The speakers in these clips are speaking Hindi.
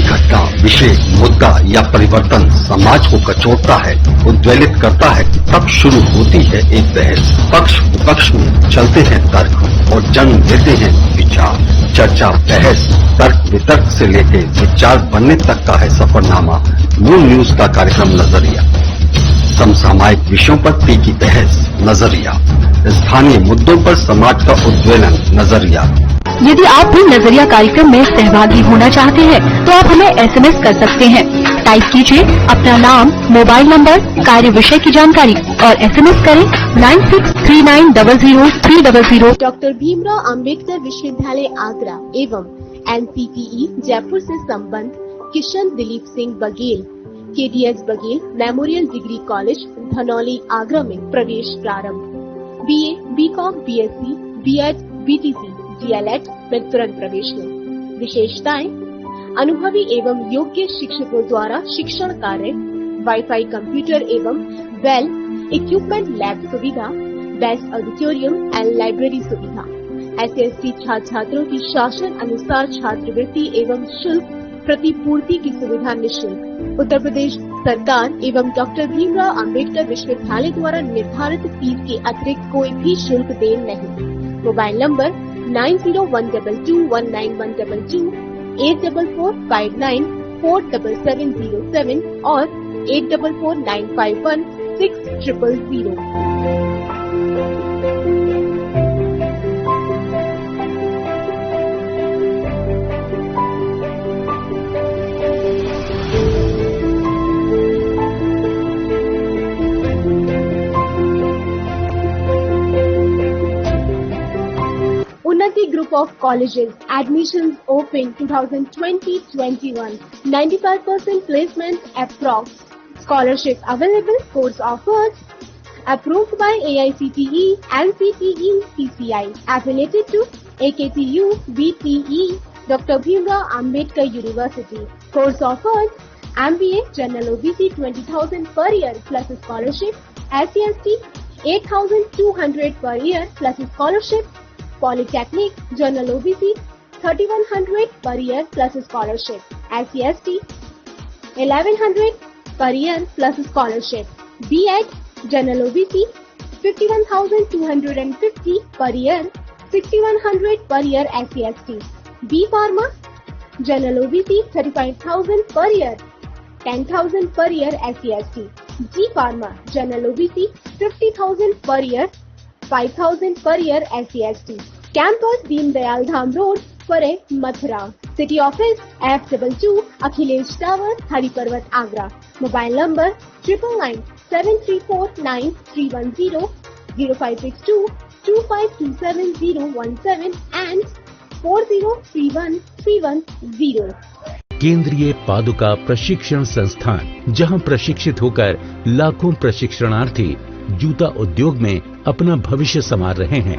घटना, विषय, मुद्दा या परिवर्तन समाज को कचोटता है, उद्वेलित करता है, तब शुरू होती है एक बहस। पक्ष विपक्ष में चलते हैं तर्क और जन्म लेते हैं विचार। चर्चा, बहस, तर्क वितर्क से लेकर विचार बनने तक का है सफरनामा मून न्यूज का कार्यक्रम नजरिया। समसामयिक विषयों पर तीखी बहस, नजरिया। स्थानीय मुद्दों पर समाज का उद्वेलन, नजरिया। यदि आप भी नजरिया कार्यक्रम में सहभागी होना चाहते हैं तो आप हमें SMS कर सकते हैं। टाइप कीजिए अपना नाम, मोबाइल नंबर, कार्य विषय की जानकारी और SMS करें 9639000300। डॉक्टर भीमराव अंबेडकर विश्वविद्यालय आगरा एवं NCTE जयपुर से संबद्ध Kishan Dilip Singh Baghel KDS Baghel memorial degree college Dhanauli Agra में प्रवेश प्रारंभ। BA, BCom, BSc, B.Ed, BTC, DLED में तुरंत प्रवेश लें। विशेषताएं: अनुभवी एवं योग्य शिक्षकों द्वारा शिक्षण कार्य, वाईफाई कंप्यूटर एवं वेल इक्विपमेंट लैब सुविधा, बेस्ट ऑडिटोरियम एंड लाइब्रेरी सुविधा। SC छात्र-छात्रों की शासन अनुसार छात्रवृत्ति एवं शुल्क प्रतिपूर्ति की सुविधा निःशुल्क। उत्तर प्रदेश सरकार एवं डॉक्टर भीमराव अंबेडकर विश्वविद्यालय द्वारा निर्धारित फीस के अतिरिक्त कोई भी शुल्क देय नहीं। मोबाइल नंबर 9012219122, 8445947707 और 8449516000। Unnati Group of Colleges, admissions open 2020-21, 95% placement approx. Scholarship available, course offers, approved by AICTE, NCTE, CCI, affiliated to AKTU, BTE, Dr. Bhimrao Ambedkar University. Course offers, MBA General OBC 20,000 per year plus scholarship, SC/ST 8,200 per year plus scholarship, Polytechnic General OBC 3,100 per year plus scholarship, SC/ST 1,100 per year plus scholarship, B.Ed General OBC 51,250 per year, 6,100 per year SC/ST, B Pharma General OBC 35,000 per year, 10,000 per year SC/ST, G Pharma General OBC 50,000 per year, 5,000 per year SC/ST. Campus Deen Dayal Dham Road, Pare, Mathura. City Office F22 Akhilesh Tower, Hari Parvat, Agra. Mobile number 997349 0562 2527 and 4031 केंद्रीय पादुका प्रशिक्षण संस्थान, जहां प्रशिक्षित होकर लाखों प्रशिक्षणार्थी जूता उद्योग में अपना भविष्य संवार रहे हैं।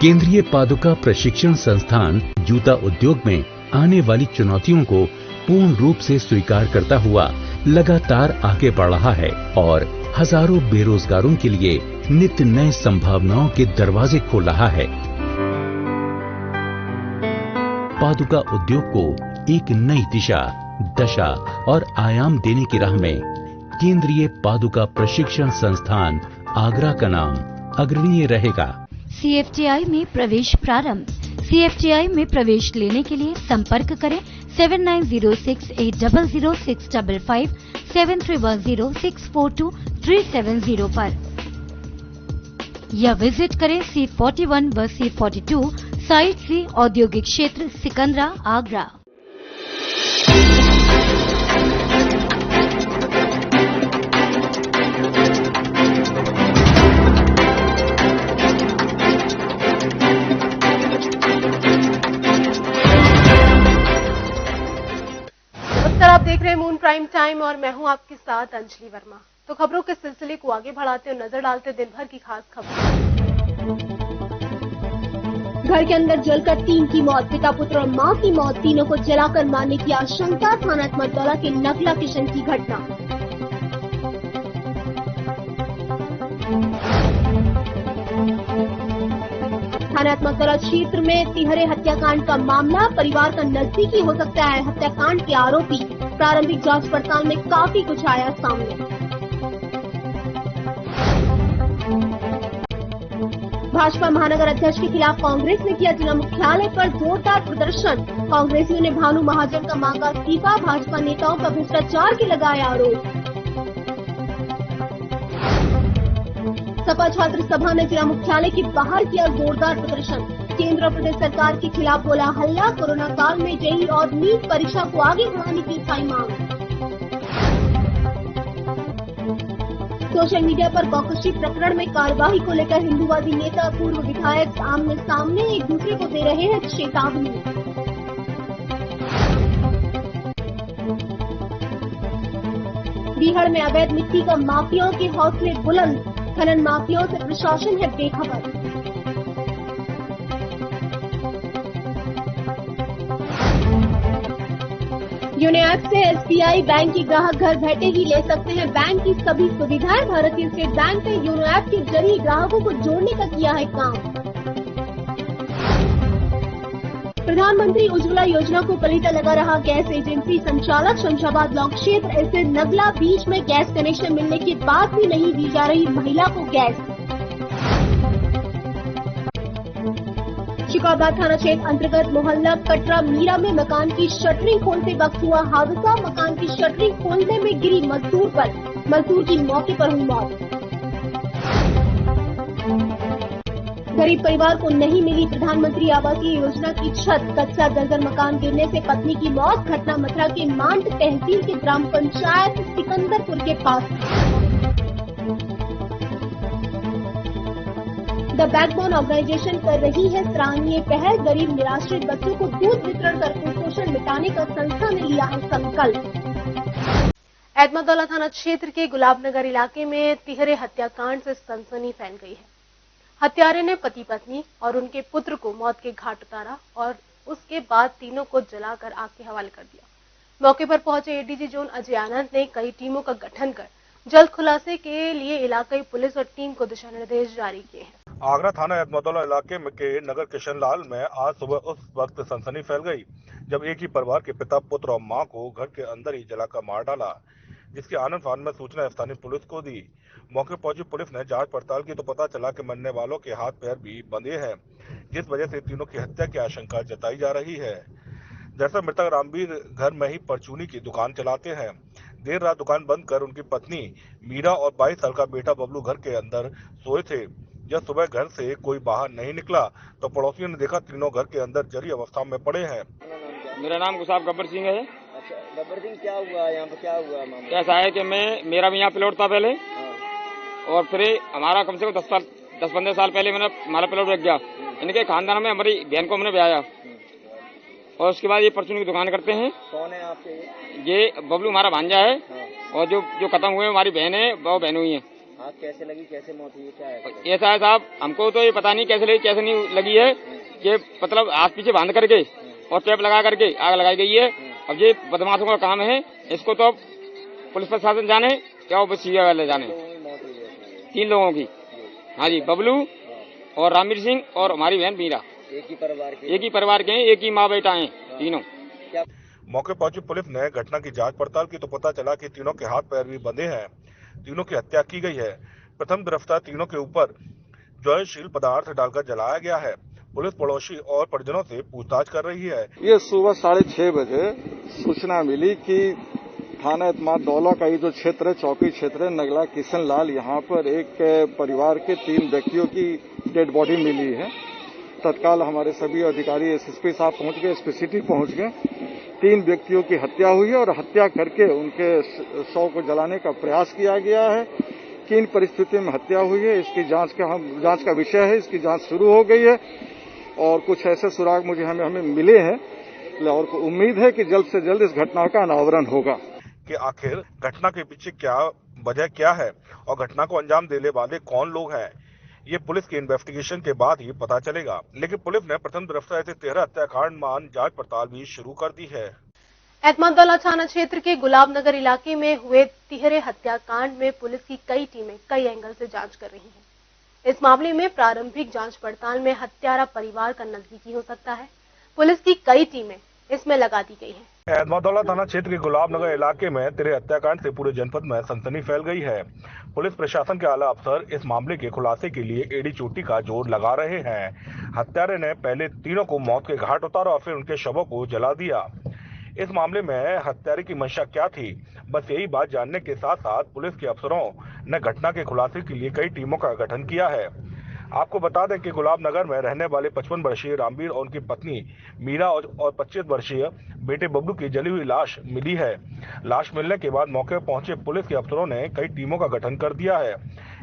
केंद्रीय पादुका प्रशिक्षण संस्थान जूता उद्योग में आने वाली चुनौतियों को पूर्ण रूप से स्वीकार करता हुआ लगातार आगे बढ़ रहा है और हजारों बेरोजगारों के लिए नित्य नए संभावनाओं के दरवाजे खोल रहा है। पादुका उद्योग को एक नई दिशा, दशा और आयाम देने की राह में केंद्रीय पादुका प्रशिक्षण संस्थान आगरा का नाम अग्रणीय रहेगा। CFTI में प्रवेश प्रारंभ। CFTI में प्रवेश लेने के लिए संपर्क करें 7906800655, 7310642370 पर या विजिट करें C41 व C42 साइट सी औद्योगिक क्षेत्र सिकंदरा, आगरा। आप देख रहे हैं मून प्राइम टाइम और मैं हूं आपके साथ अंजलि वर्मा। तो खबरों के सिलसिले को आगे बढ़ाते और नजर डालते दिन भर की खास खबरों। घर के अंदर जलकर 3 की मौत, पिता पुत्र और मां की मौत, तीनों को जलाकर मारने की आशंका। थाना मटदौला के नगला किशन की घटना। थाना एतमादौला क्षेत्र में तिहरे हत्याकांड का मामला, परिवार का नजदीकी हो सकता है हत्याकांड के आरोपी। प्रारंभिक जांच पड़ताल में काफी कुछ आया सामने। भाजपा महानगर अध्यक्ष के खिलाफ कांग्रेस ने किया जिला मुख्यालय पर जोरदार प्रदर्शन। कांग्रेसियों ने भानु महाजन का मांगा इस्तीफा, भाजपा नेताओं पर भ्रष्टाचार के लगाए आरोप। सपा छात्र सभा ने जिला मुख्यालय के बाहर किया जोरदार प्रदर्शन। केंद्र और प्रदेश सरकार के खिलाफ बोला हल्ला, कोरोना काल में जेईई और नीट परीक्षा को आगे बढ़ाने की उठाई मांग। सोशल मीडिया पर बौकशी प्रकरण में कार्यवाही को लेकर हिंदूवादी नेता पूर्व विधायक आमने सामने एक दूसरे को दे रहे हैं चेतावनी। बिहार में अवैध मिट्टी का माफियाओं के हौसले बुलंद, खनन माफियाओं से प्रशासन है बेखबर। योनो ऐप से एसबीआई बैंक के ग्राहक घर बैठे ही ले सकते हैं बैंक की सभी सुविधाएं। भारतीय स्टेट बैंक ने योनो ऐप के जरिए ग्राहकों को जोड़ने का किया है काम। प्रधानमंत्री उज्ज्वला योजना को पलीता लगा रहा गैस एजेंसी संचालक। शमशाबाद ब्लॉक क्षेत्र ऐसे नगला बीच में गैस कनेक्शन मिलने के बाद भी नहीं दी जा रही महिला को गैस। शिकाबाद थाना क्षेत्र अंतर्गत मोहल्ला कटरा मीरा में मकान की शटरिंग खोलते वक्त हुआ हादसा। मकान की शटरिंग खोलने में गिरी मजदूर पर, मजदूर की मौके पर हुई मौत। गरीब परिवार को नहीं मिली प्रधानमंत्री आवासीय योजना की छत। कच्चा जर्जर मकान गिरने से पत्नी की मौत। घटना मथुरा के मांड तहसील के ग्राम पंचायत सिकंदरपुर के पास। द बैकबोन ऑर्गेनाइजेशन कर रही है सराहनीय पहल। गरीब निराश्रित बच्चों को दूध वितरण कर कुपोषण मिटाने का संस्था ने लिया है संकल्प। एतमादौला थाना क्षेत्र के गुलाबनगर इलाके में तिहरे हत्याकांड से सनसनी फैल गई है। हत्यारे ने पति पत्नी और उनके पुत्र को मौत के घाट उतारा और उसके बाद तीनों को जलाकर आग के हवाले कर दिया। मौके पर पहुंचे एडीजी जोन अजय आनंद ने कई टीमों का गठन कर जल्द खुलासे के लिए इलाकाई पुलिस और टीम को दिशा निर्देश जारी किए हैं। आगरा थाना एतमादौला इलाके में के नगर किशन लाल में आज सुबह उस वक्त सनसनी फैल गई जब एक ही परिवार के पिता, पुत्र और मां को घर के अंदर ही जलाकर मार डाला, जिसकी आनंद फान में सूचना स्थानीय पुलिस को दी। मौके पहुंची पुलिस ने जांच पड़ताल की तो पता चला कि मरने वालों के हाथ पैर भी बंधे हैं, जिस वजह से तीनों की हत्या की आशंका जताई जा रही है। दरअसल मृतक रामवीर घर में ही परचूनी की दुकान चलाते हैं। देर रात दुकान बंद कर उनकी पत्नी मीरा और 22 साल का बेटा बबलू घर के अंदर सोए थे। जब सुबह घर से कोई बाहर नहीं निकला तो पड़ोसियों ने देखा तीनों घर के अंदर जली अवस्था में पड़े हैं। मेरा नाम गुसाब गब्बर सिंह है। अच्छा, गब्बर सिंह, क्या हुआ यहाँ पे, क्या हुआ मामला? ऐसा है कि मेरा भी यहाँ प्लॉट था पहले, और फिर हमारा कम से कम 10-15 साल पहले हमारा प्लॉट बिक गया। इनके खानदान में हमारी बहन को हमने ब्याया और उसके बाद ये परचून की दुकान करते हैं। कौन है आपके? ये बबलू हमारा भांजा है और जो खत्म हुए हमारी बहन है वो बहन हुई है। आग कैसे लगी, कैसे मौत हुई, क्या है? ऐसा है साहब, हमको तो ये पता नहीं कैसे लगी कैसे नहीं लगी है कि मतलब हाथ पीछे बांध करके और टेप लगा करके आग लगाई गई है। अब ये बदमाशों का काम है, इसको तो पुलिस प्रशासन जाने क्या वो सीआई वाले जाने। 3 लोगों की, हाँ जी, बबलू और रामवीर सिंह और हमारी बहन मीरा। एक ही परिवार के हैं, एक ही माँ बेटा हैं तीनों। मौके पहुंची पुलिस ने घटना की जांच पड़ताल की तो पता चला कि तीनों के हाथ पैर भी बंधे हैं। तीनों की हत्या की गई है। प्रथम गिरफ्तार तीनों के ऊपर ज्वलनशील पदार्थ डालकर जलाया गया है। पुलिस पड़ोसी और परिजनों से पूछताछ कर रही है। ये सुबह 6:30 बजे सूचना मिली कि थाना एतमादौला का ये जो क्षेत्र है, चौकी क्षेत्र है, नगला किशन लाल, यहाँ पर एक परिवार के 3 व्यक्तियों की डेड बॉडी मिली है। तत्काल हमारे सभी अधिकारी एसएसपी साहब पहुंच गए, एसपी सिटी पहुंच गए। 3 व्यक्तियों की हत्या हुई है और हत्या करके उनके शव को जलाने का प्रयास किया गया है। किन परिस्थितियों में हत्या हुई है इसकी जांच का विषय है, इसकी जांच शुरू हो गई है और कुछ ऐसे सुराग हमें मिले हैं और उम्मीद है कि जल्द से जल्द इस घटना का अनावरण होगा। कि आखिर घटना के पीछे क्या वजह क्या है और घटना को अंजाम देने वाले कौन लोग हैं, ये पुलिस की इन्वेस्टिगेशन के बाद ही पता चलेगा। लेकिन पुलिस ने प्रथम गिरफ्तार ऐसे 13 हत्याकांड मान जांच पड़ताल भी शुरू कर दी है। एतमादौला थाना क्षेत्र के गुलाबनगर इलाके में हुए तिहरे हत्याकांड में पुलिस की कई टीमें कई एंगल से जांच कर रही हैं। इस मामले में प्रारंभिक जांच पड़ताल में हत्यारा परिवार का नजदीकी हो सकता है। पुलिस की कई टीमें इसमें लगा दी गई हैं। एतमादुल्ला थाना क्षेत्र के गुलाबनगर इलाके में तिरे हत्याकांड से पूरे जनपद में सनसनी फैल गई है। पुलिस प्रशासन के आला अफसर इस मामले के खुलासे के लिए एड़ी चोटी का जोर लगा रहे हैं। हत्यारे ने पहले तीनों को मौत के घाट उतारा और फिर उनके शवों को जला दिया। इस मामले में हत्यारे की मंशा क्या थी, बस यही बात जानने के साथ साथ पुलिस के अफसरों ने घटना के खुलासे के लिए कई टीमों का गठन किया है। आपको बता दें कि गुलाबनगर में रहने वाले 55 वर्षीय रामवीर और उनकी पत्नी मीरा और 25 वर्षीय बेटे बबलू की जली हुई लाश मिली है। लाश मिलने के बाद मौके पर पहुंचे पुलिस के अफसरों ने कई टीमों का गठन कर दिया है।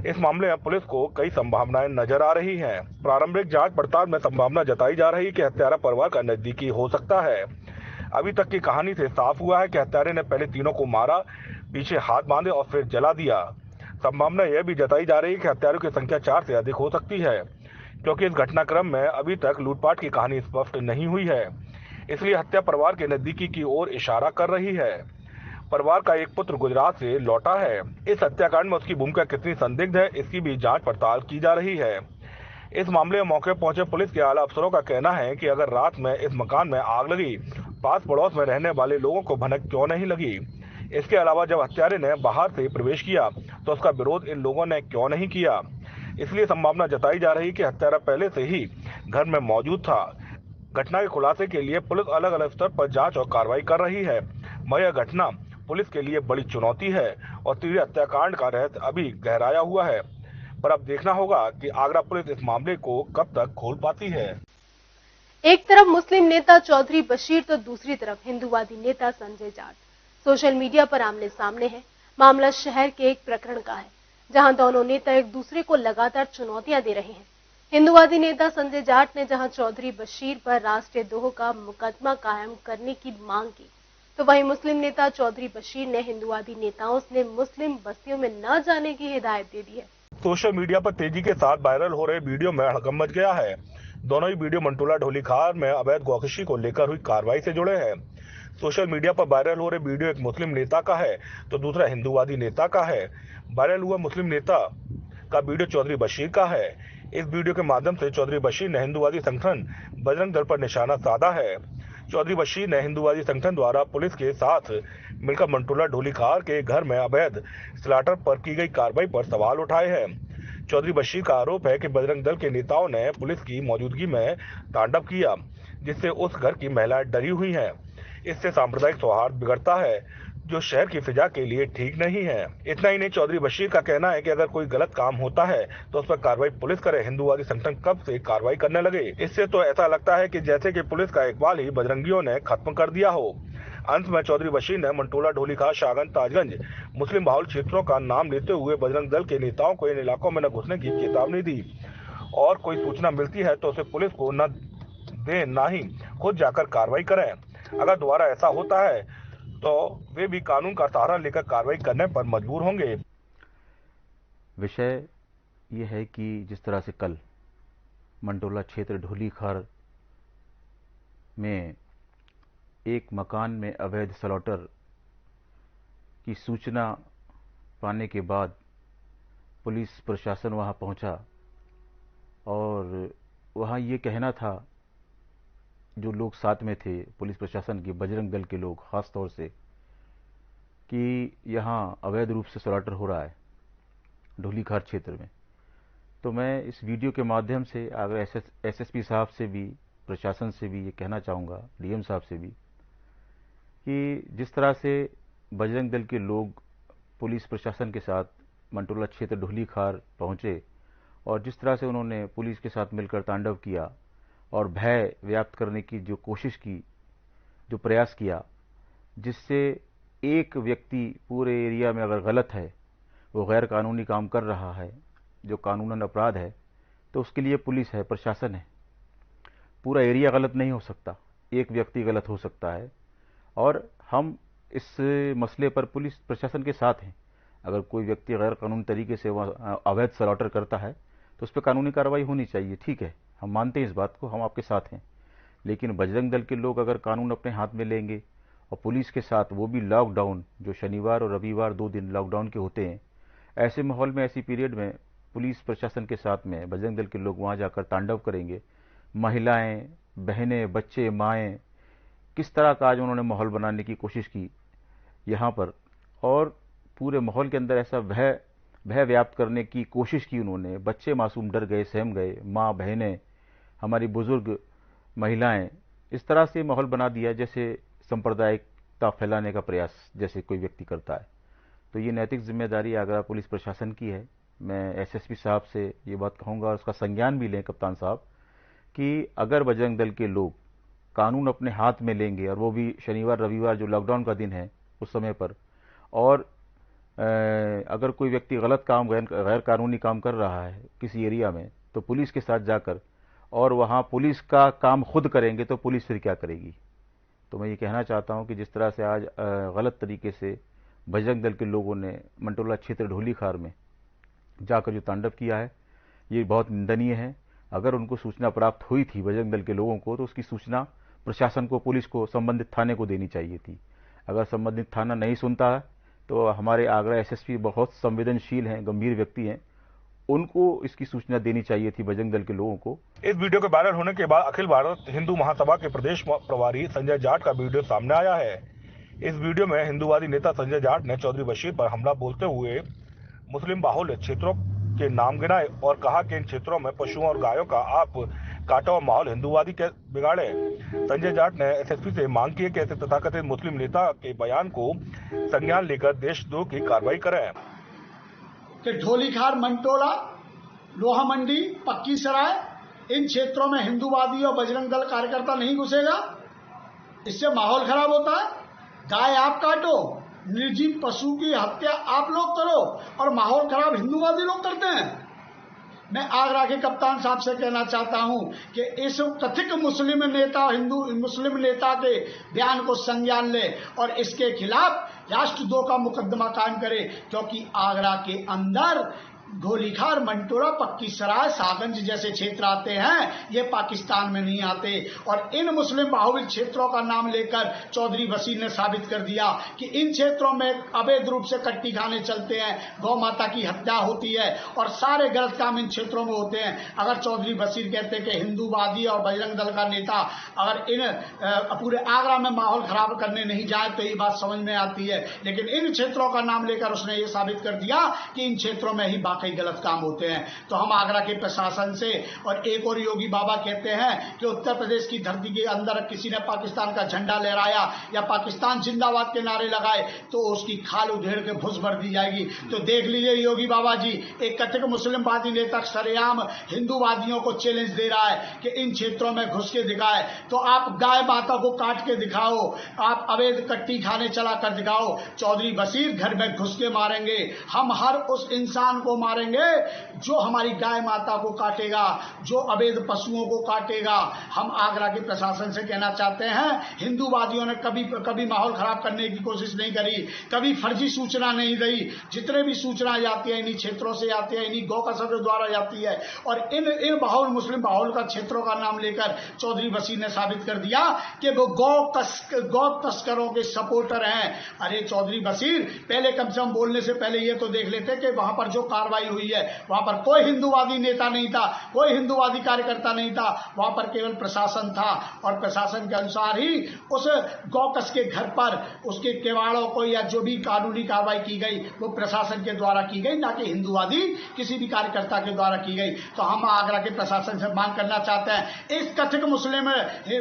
इस मामले में पुलिस को कई संभावनाएं नजर आ रही हैं। प्रारंभिक जांच पड़ताल में संभावना जताई जा रही है कि हत्यारा परिवार का नजदीकी हो सकता है। अभी तक की कहानी से साफ हुआ है कि हत्यारे ने पहले तीनों को मारा, पीछे हाथ बांधे और फिर जला दिया। संभावना यह भी जताई जा रही है कि हत्यारों की संख्या 4 से अधिक हो सकती है, क्योंकि इस घटनाक्रम में अभी तक लूटपाट की कहानी स्पष्ट नहीं हुई है। इसलिए हत्या परिवार के नजदीकी की ओर इशारा कर रही है। परिवार का एक पुत्र गुजरात से लौटा है। इस हत्याकांड में उसकी भूमिका कितनी संदिग्ध है, इसकी भी जांच पड़ताल की जा रही है। इस मामले में मौके पहुंचे पुलिस के आला अफसरों का कहना है कि अगर रात में इस मकान में आग लगी, पास पड़ोस में रहने वाले लोगों को भनक क्यों नहीं लगी। इसके अलावा जब हत्यारे ने बाहर से प्रवेश किया तो उसका विरोध इन लोगों ने क्यों नहीं किया। इसलिए संभावना जताई जा रही कि हत्यारा पहले से ही घर में मौजूद था। घटना के खुलासे के लिए पुलिस अलग अलग स्तर पर जांच और कार्रवाई कर रही है, मगर यह घटना पुलिस के लिए बड़ी चुनौती है और तिरे हत्याकांड का रहस्य अभी गहराया हुआ है। पर अब देखना होगा कि आगरा पुलिस इस मामले को कब तक खोल पाती है। एक तरफ मुस्लिम नेता चौधरी बशीर तो दूसरी तरफ हिंदूवादी नेता संजय जाट सोशल मीडिया पर आमने सामने है। मामला शहर के एक प्रकरण का है, जहां दोनों नेता एक दूसरे को लगातार चुनौतियां दे रहे हैं। हिंदूवादी नेता संजय जाट ने जहां चौधरी बशीर पर राष्ट्रद्रोह का मुकदमा कायम करने की मांग की, तो वहीं मुस्लिम नेता चौधरी बशीर ने हिंदूवादी नेताओं से मुस्लिम बस्तियों में न जाने की हिदायत दे दी है। सोशल मीडिया पर तेजी के साथ वायरल हो रहे वीडियो में हड़कंप मच गया है। दोनों ही वीडियो मंटोला ढोलीखार में अवैध गौकशी को लेकर हुई कार्रवाई से जुड़े हैं। सोशल मीडिया पर वायरल हो रहे वीडियो एक मुस्लिम नेता का है तो दूसरा हिंदूवादी नेता का है। वायरल हुआ मुस्लिम नेता का वीडियो चौधरी बशीर का है। इस वीडियो के माध्यम से चौधरी बशीर ने हिंदूवादी संगठन बजरंग दल पर निशाना साधा है। चौधरी बशीर ने हिंदूवादी संगठन द्वारा पुलिस के साथ मिलकर मंटोला ढोलीखार के घर में अवैध स्लाटर पर की गई कार्रवाई पर सवाल उठाए हैं। चौधरी बशीर का आरोप है कि बजरंग दल के नेताओं ने पुलिस की मौजूदगी में तांडव किया, जिससे उस घर की महिलाएं डरी हुई हैं। इससे सांप्रदायिक सौहार्द बिगड़ता है, जो शहर की फिजा के लिए ठीक नहीं है। इतना ही नहीं, चौधरी बशीर का कहना है कि अगर कोई गलत काम होता है तो उस पर कार्रवाई पुलिस करे। हिंदूवादी संगठन कब से कार्रवाई करने लगे। इससे तो ऐसा लगता है कि जैसे कि पुलिस का इकबाल ही बजरंगियों ने खत्म कर दिया हो। अंत में चौधरी बशीर ने मंटोला ढोलीखार, शाहगंज, ताजगंज मुस्लिम बाहुल क्षेत्रों का नाम लेते हुए बजरंग दल के नेताओं को इन इलाकों में न घुसने की चेतावनी दी और कोई सूचना मिलती है तो उसे पुलिस को न दें, न ही खुद जाकर कार्रवाई करें। अगर दोबारा ऐसा होता है तो वे भी कानून का सहारा लेकर कार्रवाई करने पर मजबूर होंगे। विषय ये है कि जिस तरह से कल मंटोला क्षेत्र ढोलीखार में एक मकान में अवैध स्लॉटर की सूचना पाने के बाद पुलिस प्रशासन वहां पहुंचा और वहां ये कहना था, जो लोग साथ में थे पुलिस प्रशासन के, बजरंग दल के लोग खास तौर से, कि यहाँ अवैध रूप से स्लॉटर हो रहा है ढोलीखार क्षेत्र में। तो मैं इस वीडियो के माध्यम से अगर एसएसपी साहब से भी, प्रशासन से भी ये कहना चाहूँगा, डीएम साहब से भी, कि जिस तरह से बजरंग दल के लोग पुलिस प्रशासन के साथ मंटोला क्षेत्र ढोलीखार पहुँचे और जिस तरह से उन्होंने पुलिस के साथ मिलकर तांडव किया और भय व्याप्त करने की जो कोशिश की, जो प्रयास किया, जिससे एक व्यक्ति पूरे एरिया में अगर गलत है, वो गैर कानूनी काम कर रहा है, जो कानूनन अपराध है, तो उसके लिए पुलिस है, प्रशासन है। पूरा एरिया गलत नहीं हो सकता, एक व्यक्ति गलत हो सकता है। और हम इस मसले पर पुलिस प्रशासन के साथ हैं। अगर कोई व्यक्ति गैर कानूनी तरीके से अवैध स्लॉटर करता है तो उस पर कानूनी कार्रवाई होनी चाहिए, ठीक है, हम मानते हैं इस बात को, हम आपके साथ हैं। लेकिन बजरंग दल के लोग अगर कानून अपने हाथ में लेंगे और पुलिस के साथ, वो भी लॉकडाउन, जो शनिवार और रविवार 2 दिन लॉकडाउन के होते हैं, ऐसे माहौल में, ऐसी पीरियड में पुलिस प्रशासन के साथ में बजरंग दल के लोग वहां जाकर तांडव करेंगे, महिलाएं, बहनें, बच्चे, माएँ, किस तरह का आज उन्होंने माहौल बनाने की कोशिश की यहाँ पर, और पूरे माहौल के अंदर ऐसा भय व्याप्त करने की कोशिश की उन्होंने। बच्चे मासूम डर गए, सहम गए, माँ, बहनें, हमारी बुजुर्ग महिलाएं, इस तरह से माहौल बना दिया जैसे सांप्रदायिकता फैलाने का प्रयास जैसे कोई व्यक्ति करता है। तो ये नैतिक जिम्मेदारी आगरा पुलिस प्रशासन की है। मैं एसएसपी साहब से ये बात कहूंगा और उसका संज्ञान भी लें कप्तान साहब कि अगर बजरंग दल के लोग कानून अपने हाथ में लेंगे, और वो भी शनिवार रविवार जो लॉकडाउन का दिन है उस समय पर, और अगर कोई व्यक्ति गलत काम, गैर कानूनी काम कर रहा है किसी एरिया में, तो पुलिस के साथ जाकर और वहां पुलिस का काम खुद करेंगे तो पुलिस फिर क्या करेगी। तो मैं ये कहना चाहता हूं कि जिस तरह से आज गलत तरीके से बजरंग दल के लोगों ने मंटोला क्षेत्र ढोलीखार में जाकर जो तांडव किया है, ये बहुत निंदनीय है। अगर उनको सूचना प्राप्त हुई थी बजरंग दल के लोगों को, तो उसकी सूचना प्रशासन को, पुलिस को, संबंधित थाने को देनी चाहिए थी। अगर संबंधित थाना नहीं सुनता है तो हमारे आगरा एसएसपी बहुत संवेदनशील हैं, गंभीर व्यक्ति हैं, उनको इसकी सूचना देनी चाहिए थी बजरंग दल के लोगों को। इस वीडियो के वायरल होने के बाद अखिल भारत हिंदू महासभा के प्रदेश प्रभारी संजय जाट का वीडियो सामने आया है। इस वीडियो में हिंदूवादी नेता संजय जाट ने चौधरी बशीर पर हमला बोलते हुए मुस्लिम बाहुल्य क्षेत्रों के नाम गिनाए और कहा कि इन क्षेत्रों में पशुओं और गायों का आप काटा हुआ माहौल हिंदूवादी के बिगाड़े। संजय जाट ने एसएसपी से मांग की है कि ऐसे तथाकथित मुस्लिम नेता के बयान को संज्ञान लेकर देशद्रोह की कार्रवाई करें। कि ढोलीखार, मंटोला, लोहा मंडी, पक्की सराय, इन क्षेत्रों में हिंदूवादी और बजरंग दल कार्यकर्ता नहीं घुसेगा। इससे माहौल खराब होता है। गाय आप काटो, निर्जीव पशु की हत्या आप लोग करो और माहौल खराब हिंदूवादी लोग करते हैं। मैं आगरा के कप्तान साहब से कहना चाहता हूं कि इस कथित मुस्लिम नेता, हिंदू मुस्लिम नेता के बयान को संज्ञान ले और इसके खिलाफ राष्ट्रद्रोह का मुकदमा कायम करे, क्योंकि आगरा के अंदर ढोलीखार, मंटोला, पक्की सराय, सागंज जैसे क्षेत्र आते हैं, ये पाकिस्तान में नहीं आते। और इन मुस्लिम बाहुल्य क्षेत्रों का नाम लेकर चौधरी बशीर ने साबित कर दिया कि इन क्षेत्रों में अवैध रूप से कट्टी खाने चलते हैं, गौ माता की हत्या होती है और सारे गलत काम इन क्षेत्रों में होते हैं। अगर चौधरी बशीर कहते कि हिंदूवादी और बजरंग दल का नेता अगर इन पूरे आगरा में माहौल खराब करने नहीं जाए तो ये बात समझ में आती है, लेकिन इन क्षेत्रों का नाम लेकर उसने ये साबित कर दिया कि इन क्षेत्रों में ही कई गलत काम होते हैं। तो हम आगरा के प्रशासन से, और एक और योगी बाबा कहते हैं कि उत्तर प्रदेश की धरती के अंदर किसी ने पाकिस्तान का झंडा लहराया या पाकिस्तान जिंदाबाद के नारे लगाए तो उसकी खाल उधेड़ के भुस भर दी जाएगी। तो देख लीजिए योगी बाबा जी, एक कथित मुस्लिमवादी नेता सरेआम हिंदूवादियों को चैलेंज दे रहा है कि इन क्षेत्रों में घुस के दिखाए। तो आप गाय माता को काट के दिखाओ, आप अवैध कट्टी खाने चला कर दिखाओ। चौधरी बशीर घर में घुस के मारेंगे। हम हर उस इंसान को मारेंगे जो हमारी गाय माता को काटेगा, जो अवैध पशुओं को काटेगा। हम आगरा के प्रशासन से कहना चाहते हैं, हिंदूवादियों ने कभी माहौल खराब करने की कोशिश नहीं करी, कभी फर्जी सूचना नहीं दी। जितने भी सूचना जाती है इन्हीं क्षेत्रों से आती है, इन्हीं गौ कसर द्वारा जाती है। और इन बाहुल मुस्लिम बाहुल का क्षेत्रों का नाम लेकर चौधरी बशीर ने साबित कर दिया कि वो गौ तस्करों के सपोर्टर हैं। अरे चौधरी बशीर, पहले कम से कम बोलने से पहले ये तो देख लेते कि वहां पर जो कार्रवाई हुई है वहां पर कोई हिंदूवादी नेता नहीं था, कोई हिंदूवादी कार्यकर्ता नहीं था, वहां पर केवल प्रशासन था। और प्रशासन के अनुसार ही उस गौकस के घर पर उसके किवाड़ों को या जो भी कानूनी कार्रवाई की गई वो प्रशासन के द्वारा की गई, ना कि हिंदूवादी किसी भी कार्यकर्ता के द्वारा की गई। तो हम आगरा के प्रशासन से मांग करना चाहते हैं, इस कथित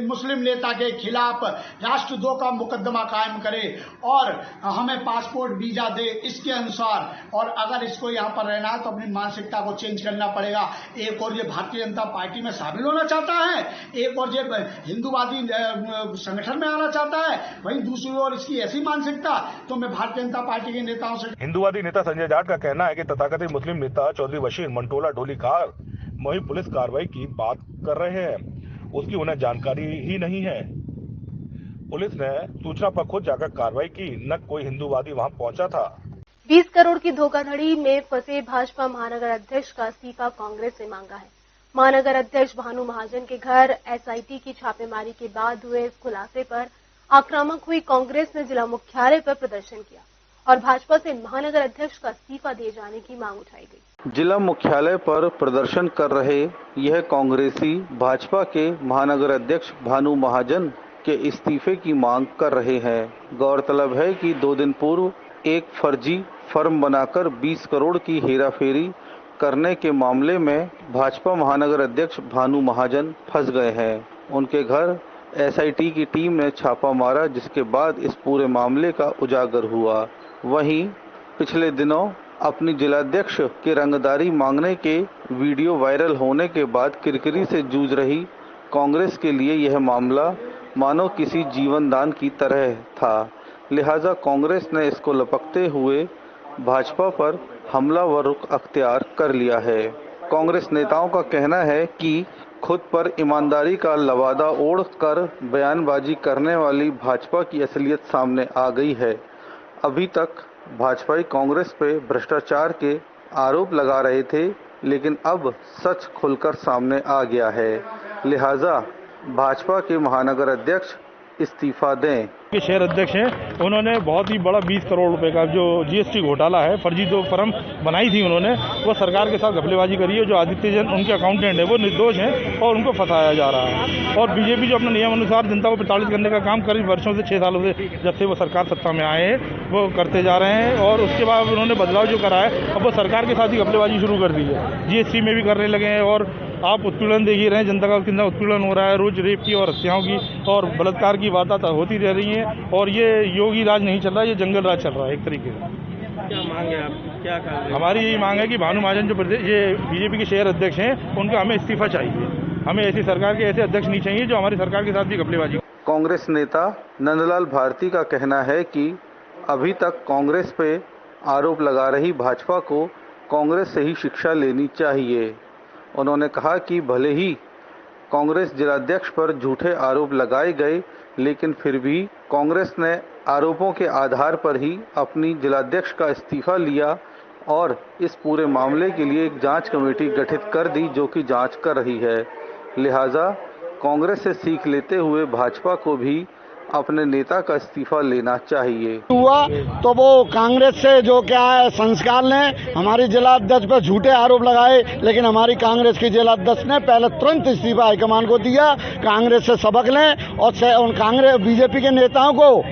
मुस्लिम नेता के खिलाफ राष्ट्रद्रोह का मुकदमा कायम करे और हमें पासपोर्ट वीजा दे इसके अनुसार। और अगर इसको यहाँ पर रहना है तो अपनी मानसिकता को चेंज करना पड़ेगा। एक और ये भारतीय जनता पार्टी में शामिल होना चाहता है, एक और ये हिंदूवादी संगठन में आना चाहता है, वहीं दूसरी ओर इसकी ऐसी मानसिकता। तो मैं भारतीय जनता पार्टी के नेताओं से, हिंदूवादी नेता संजय जाट का कहना है कि तथाकथित मुस्लिम नेता चौधरी बशीर मंटोला ढोलीखार वही पुलिस कार्रवाई की बात कर रहे हैं, उसकी उन्हें जानकारी ही नहीं है। पुलिस ने सूचना पर खुद जाकर कार्रवाई की, न कोई हिंदूवादी वहां पहुंचा था। 20 करोड़ की धोखाधड़ी में फंसे भाजपा महानगर अध्यक्ष का इस्तीफा कांग्रेस ने मांगा है। महानगर अध्यक्ष भानु महाजन के घर एसआईटी की छापेमारी के बाद हुए इस खुलासे पर आक्रामक हुई कांग्रेस ने जिला मुख्यालय पर प्रदर्शन किया और भाजपा से महानगर अध्यक्ष का इस्तीफा दिए जाने की मांग उठाई गई। जिला मुख्यालय पर प्रदर्शन कर रहे यह कांग्रेसी भाजपा के महानगर अध्यक्ष भानु महाजन के इस्तीफे की मांग कर रहे हैं। गौरतलब है कि 2 दिन पूर्व एक फर्जी फर्म बनाकर 20 करोड़ की हेराफेरी करने के मामले में भाजपा महानगर अध्यक्ष भानु महाजन फंस गए हैं। उनके घर एसआईटी की टीम ने छापा मारा, जिसके बाद इस पूरे मामले का उजागर हुआ। वहीं पिछले दिनों अपनी जिलाध्यक्ष के रंगदारी मांगने के वीडियो वायरल होने के बाद किरकिरी से जूझ रही कांग्रेस के लिए यह मामला मानो किसी जीवन दान की तरह था। लिहाजा कांग्रेस ने इसको लपकते हुए भाजपा पर हमला व रुख अख्तियार कर लिया है। कांग्रेस नेताओं का कहना है कि खुद पर ईमानदारी का लवादा ओढ़ कर बयानबाजी करने वाली भाजपा की असलियत सामने आ गई है। अभी तक भाजपाई कांग्रेस पे भ्रष्टाचार के आरोप लगा रहे थे, लेकिन अब सच खुलकर सामने आ गया है। लिहाजा भाजपा के महानगर अध्यक्ष इस्तीफा दें। के शहर अध्यक्ष हैं, उन्होंने बहुत ही बड़ा 20 करोड़ रुपए का जो जीएसटी घोटाला है, फर्जी 2 फर्म बनाई थी उन्होंने, वो सरकार के साथ घपलेबाजी करी है। जो आदित्य जैन उनके अकाउंटेंट है वो निर्दोष हैं और उनको फंसाया जा रहा है। और बीजेपी जो अपने नियम अनुसार जनता को प्रताड़ित करने का काम करीब वर्षों से 6 सालों से जब से वो सरकार सत्ता में आए हैं वो करते जा रहे हैं। और उसके बाद उन्होंने बदलाव जो करा है, अब वो सरकार के साथ ही घपलेबाजी शुरू कर दी है। जीएसटी में भी करने लगे हैं और आप उत्पीड़न देख ही रहे हैं, जनता का कितना उत्पीड़न हो रहा है। रोज रेप की और हत्याओं की और बलात्कार की वारदात होती रह रही हैं और ये योगी राज नहीं चल रहा, ये जंगल राज चल रहा है एक तरीके से। क्या मांग है आपकी, क्या कहा? हमारी यही मांग है कि भानु महाजन जो ये बीजेपी के शहर अध्यक्ष हैं, उनका हमें इस्तीफा चाहिए। हमें ऐसी सरकार के ऐसे अध्यक्ष नहीं चाहिए जो हमारी सरकार के साथ भी घपलेबाजी। कांग्रेस नेता नंदलाल भारती का कहना है कि अभी तक कांग्रेस पे आरोप लगा रही भाजपा को कांग्रेस से ही शिक्षा लेनी चाहिए। उन्होंने कहा कि भले ही कांग्रेस जिलाध्यक्ष पर झूठे आरोप लगाए गए, लेकिन फिर भी कांग्रेस ने आरोपों के आधार पर ही अपनी जिलाध्यक्ष का इस्तीफा लिया और इस पूरे मामले के लिए एक जांच कमेटी गठित कर दी, जो कि जांच कर रही है। लिहाजा कांग्रेस से सीख लेते हुए भाजपा को भी अपने नेता का इस्तीफा लेना चाहिए। हुआ तो वो कांग्रेस से जो क्या है संस्कार ने हमारी जिला अध्यक्ष पर झूठे आरोप लगाए, लेकिन हमारी कांग्रेस की जिला अध्यक्ष ने पहले तुरंत इस्तीफा हाईकमान को दिया। कांग्रेस से सबक लें और कांग्रेस बीजेपी के नेताओं को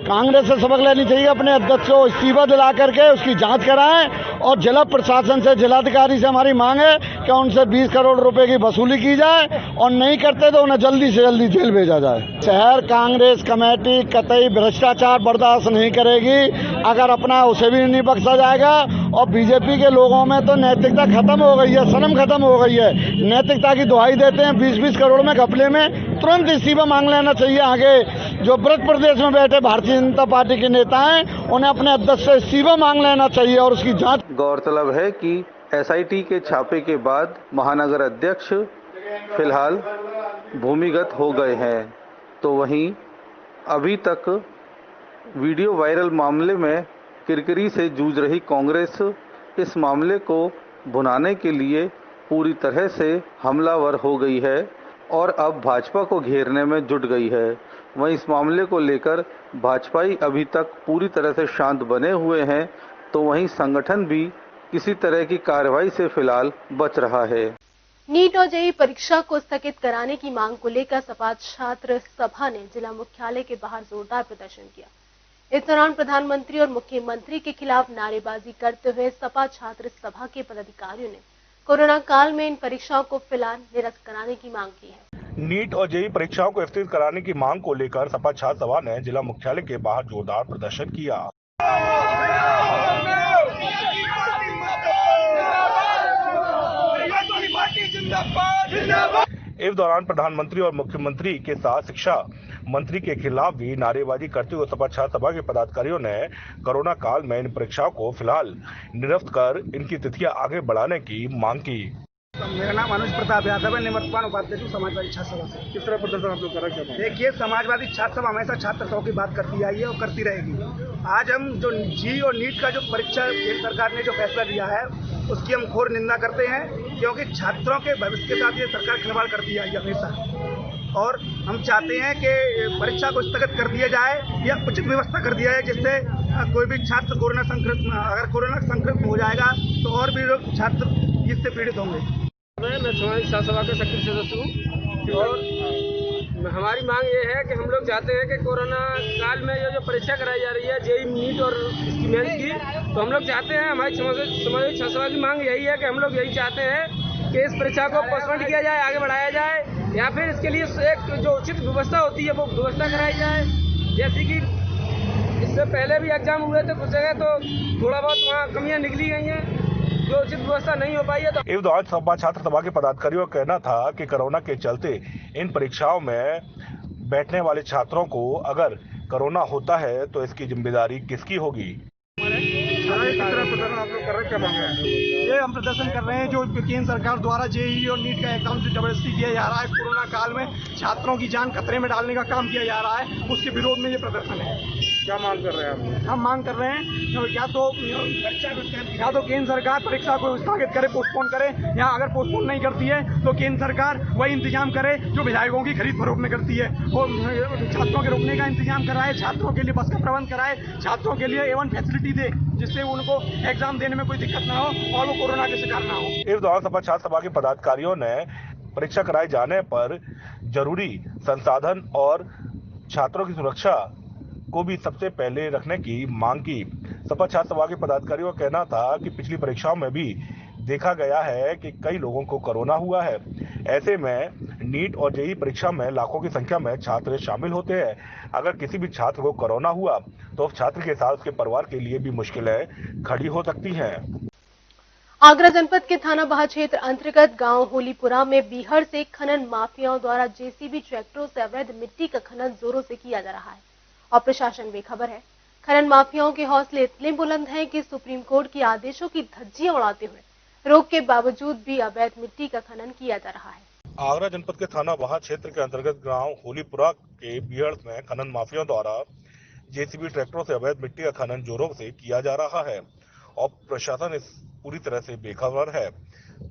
कांग्रेस से सबक लेनी चाहिए। अपने अध्यक्ष को इस्तीफा दिला करके उसकी जांच कराएं और जिला प्रशासन से, जिलाधिकारी से हमारी मांग है कि उनसे 20 करोड़ रुपए की वसूली की जाए और नहीं करते तो उन्हें जल्दी से जल्दी जेल भेजा जाए। शहर कांग्रेस कमेटी कतई भ्रष्टाचार बर्दाश्त नहीं करेगी। अगर अपना उसे भी नहीं बख्शा जाएगा। और बीजेपी के लोगों में तो नैतिकता खत्म हो गई है, शर्म खत्म हो गई है। नैतिकता की दुहाई देते हैं 20-20 करोड़ में घपले में तुरंत इस्तीफा मांग लेना चाहिए। आगे जो ब्रज प्रदेश में बैठे भारतीय जनता पार्टी के नेता हैं, उन्हें अपने अध्यक्ष से इस्तीफा मांग लेना चाहिए और उसकी जांच। गौरतलब है कि एसआईटी के छापे के बाद महानगर अध्यक्ष फिलहाल भूमिगत हो गए हैं। तो वहीं अभी तक वीडियो वायरल मामले में किरकिरी से जूझ रही कांग्रेस इस मामले को भुनाने के लिए पूरी तरह से हमलावर हो गई है और अब भाजपा को घेरने में जुट गई है। वहीं इस मामले को लेकर भाजपाई अभी तक पूरी तरह से शांत बने हुए हैं, तो वहीं संगठन भी किसी तरह की कार्रवाई से फिलहाल बच रहा है। नीट और जेईई परीक्षा को स्थगित कराने की मांग को लेकर सपा छात्र सभा ने जिला मुख्यालय के बाहर जोरदार प्रदर्शन किया। इस दौरान प्रधानमंत्री और मुख्यमंत्री के खिलाफ नारेबाजी करते हुए सपा छात्र सभा के पदाधिकारियों ने कोरोना काल में इन परीक्षाओं को फिलहाल निरस्त कराने की मांग की है। नीट और जेईई परीक्षाओं को स्थगित कराने की मांग को लेकर सपा छात्र सभा ने जिला मुख्यालय के बाहर जोरदार प्रदर्शन किया। इस दौरान प्रधानमंत्री और मुख्यमंत्री के साथ शिक्षा मंत्री के खिलाफ भी नारेबाजी करते हुए सपा छात्र सभा के पदाधिकारियों ने कोरोना काल में इन परीक्षाओं को फिलहाल निरस्त कर इनकी तिथियां आगे बढ़ाने की मांग की। मेरा नाम अनुज प्रताप यादव है, निवर्तमान उपाध्यक्ष समाजवादी छात्र सभा से। किस तरह प्रदर्शन आप लोग कर रहे हैं? देखिए, समाजवादी छात्र सभा हमेशा छात्र सभा की बात करती आई है और करती रहेगी। आज हम जो जी और नीट का जो परीक्षा केंद्र सरकार ने जो फैसला लिया है उसकी हम घोर निंदा करते हैं, क्योंकि छात्रों के भविष्य के साथ ये सरकार खिलवाड़ करती आई है हमेशा। और हम चाहते हैं कि परीक्षा को स्थगित कर दिया जाए या उचित व्यवस्था कर दिया जाए, जिससे कोई भी छात्र कोरोना संक्रमित हो जाएगा तो और भी लोग छात्र इससे पीड़ित होंगे। मैं समाज सभा का सक्रिय सदस्य हूँ और हमारी मांग ये है कि हम लोग चाहते हैं कि कोरोना काल में ये जो परीक्षा कराई जा रही है जेईई नीट और इसकी मेंस की, तो हम लोग चाहते हैं, हमारी समाज सभा की मांग यही है कि हम लोग यही चाहते हैं कि इस परीक्षा को पोस्टपोन किया जाए, आगे बढ़ाया जाए, या फिर इसके लिए एक जो उचित व्यवस्था होती है वो व्यवस्था कराई जाए। जैसे कि इससे पहले भी एग्जाम हुए थे कुछ जगह, तो थोड़ा बहुत वहाँ कमियां निकली गई हैं, जो उचित व्यवस्था नहीं हो पाई है। तो इस दौरान छात्र सभा के पदाधिकारियों का कहना था कि कोरोना के चलते इन परीक्षाओं में बैठने वाले छात्रों को अगर कोरोना होता है तो इसकी जिम्मेदारी किसकी होगी। ये हम प्रदर्शन कर रहे हैं जो केंद्र सरकार द्वारा जेईई और नीट का एग्जाम से जबरदस्ती किया जा रहा है, कोरोना काल में छात्रों की जान खतरे में डालने का काम किया जा रहा है, उसके विरोध में ये प्रदर्शन है। क्या मांग कर रहे हैं आप? हम मांग कर रहे हैं या तो केंद्र सरकार परीक्षा को स्थगित करे, पोस्टपोन करे, या अगर पोस्टपोन नहीं करती है तो केंद्र सरकार वही इंतजाम करे जो विधायकों की खरीद फरोख्त में करती है, और छात्रों के रुकने का इंतजाम कराए, छात्रों के लिए बस का प्रबंध कराए, छात्रों के लिए एवन फैसिलिटी दे जिससे उनको एग्जाम देने में कोई दिक्कत ना हो और वो कोरोना के शिकार ना हो। इस दौरान छात्र सभा के पदाधिकारियों ने परीक्षा कराए जाने पर जरूरी संसाधन और छात्रों की सुरक्षा को भी सबसे पहले रखने की मांग की। सपा छात्र सभा के पदाधिकारियों का कहना था कि पिछली परीक्षाओं में भी देखा गया है कि कई लोगों को कोरोना हुआ है। ऐसे में नीट और जेईई परीक्षा में लाखों की संख्या में छात्र शामिल होते हैं। अगर किसी भी छात्र को कोरोना हुआ तो उस छात्र के साथ उसके परिवार के लिए भी मुश्किलें खड़ी हो सकती हैं। आगरा जनपद के थाना बाहा क्षेत्र अंतर्गत गांव होलीपुरा में बीहड़ से खनन माफियाओं द्वारा जेसीबी ट्रैक्टरों से अवैध मिट्टी का खनन जोरों से किया जा रहा है और प्रशासन बेखबर है। खनन माफियाओं के हौसले इतने बुलंद हैं कि सुप्रीम कोर्ट के आदेशों की धज्जियां उड़ाते हुए रोक के बावजूद भी अवैध मिट्टी का खनन किया जा रहा है। आगरा जनपद के थाना बाहा क्षेत्र के अंतर्गत गांव होलीपुरा के बीहड़ में खनन माफियाओं द्वारा जेसीबी ट्रैक्टरों से अवैध मिट्टी का खनन जोरों से किया जा रहा है और प्रशासन इस पूरी तरह से बेखबर है।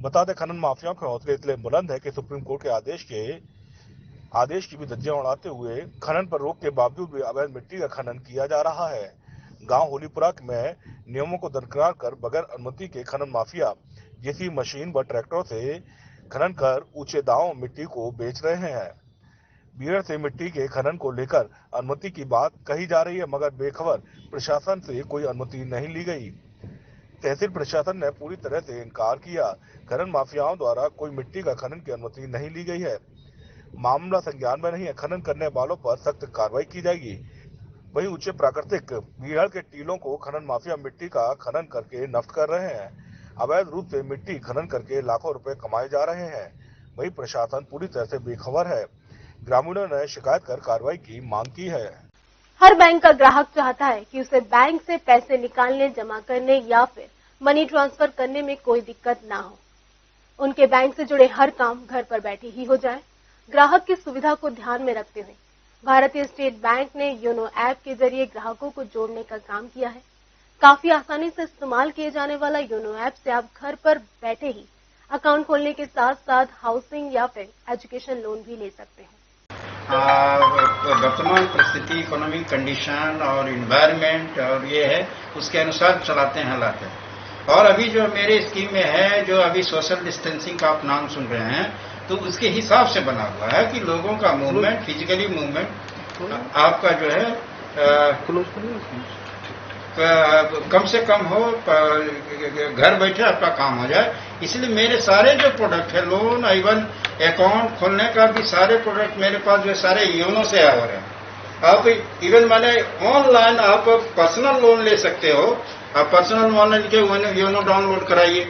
बता दें, खनन माफियाओं के हौसले इतने बुलंद है कि सुप्रीम कोर्ट के आदेश की भी धज्जियां उड़ाते हुए खनन पर रोक के बावजूद भी अवैध मिट्टी का खनन किया जा रहा है। गांव होलीपुरा में नियमों को दरकिनार कर बगैर अनुमति के खनन माफिया जेसीबी मशीन व ट्रैक्टरों से खनन कर ऊंचे दावों मिट्टी को बेच रहे हैं। बीहड़ से मिट्टी के खनन को लेकर अनुमति की बात कही जा रही है, मगर बेखबर प्रशासन से कोई अनुमति नहीं ली गई। तहसील प्रशासन ने पूरी तरह से इनकार किया। खनन माफियाओं द्वारा कोई मिट्टी का खनन की अनुमति नहीं ली गई है। मामला संज्ञान में नहीं है। खनन करने वालों पर सख्त कार्रवाई की जाएगी। वहीं ऊंचे प्राकृतिक बीहड़ के टीलों को खनन माफिया मिट्टी का खनन करके नष्ट कर रहे हैं। अवैध रूप से मिट्टी खनन करके लाखों रुपए कमाए जा रहे हैं। वहीं प्रशासन पूरी तरह से बेखबर है। ग्रामीणों ने शिकायत कर कार्रवाई की मांग की है। हर बैंक का ग्राहक चाहता है कि उसे बैंक से पैसे निकालने, जमा करने या फिर मनी ट्रांसफर करने में कोई दिक्कत ना हो। उनके बैंक से जुड़े हर काम घर पर बैठे ही हो जाए। ग्राहक की सुविधा को ध्यान में रखते हुए भारतीय स्टेट बैंक ने योनो ऐप के जरिए ग्राहकों को जोड़ने का काम किया है। काफी आसानी से इस्तेमाल किए जाने वाला योनो ऐप से आप घर पर बैठे ही अकाउंट खोलने के साथ साथ हाउसिंग या फिर एजुकेशन लोन भी ले सकते हैं। वर्तमान परिस्थिति, इकोनॉमिक कंडीशन और इन्वायरमेंट और ये है उसके अनुसार चलाते हैं हालात है। और अभी जो मेरे स्कीम में है, जो अभी सोशल डिस्टेंसिंग का आप नाम सुन रहे हैं, तो उसके हिसाब से बना हुआ है कि लोगों का मूवमेंट, फिजिकली मूवमेंट आपका जो है कम से कम हो, घर बैठे आपका काम हो जाए। इसलिए मेरे सारे जो प्रोडक्ट है, लोन, इवन अकाउंट खोलने का भी सारे प्रोडक्ट मेरे पास जो सारे योनो से आ रहे हैं। आप इवन माने ऑनलाइन आप पर्सनल लोन ले सकते हो। आप पर्सनल लोन लेके योनो डाउनलोड कराइए।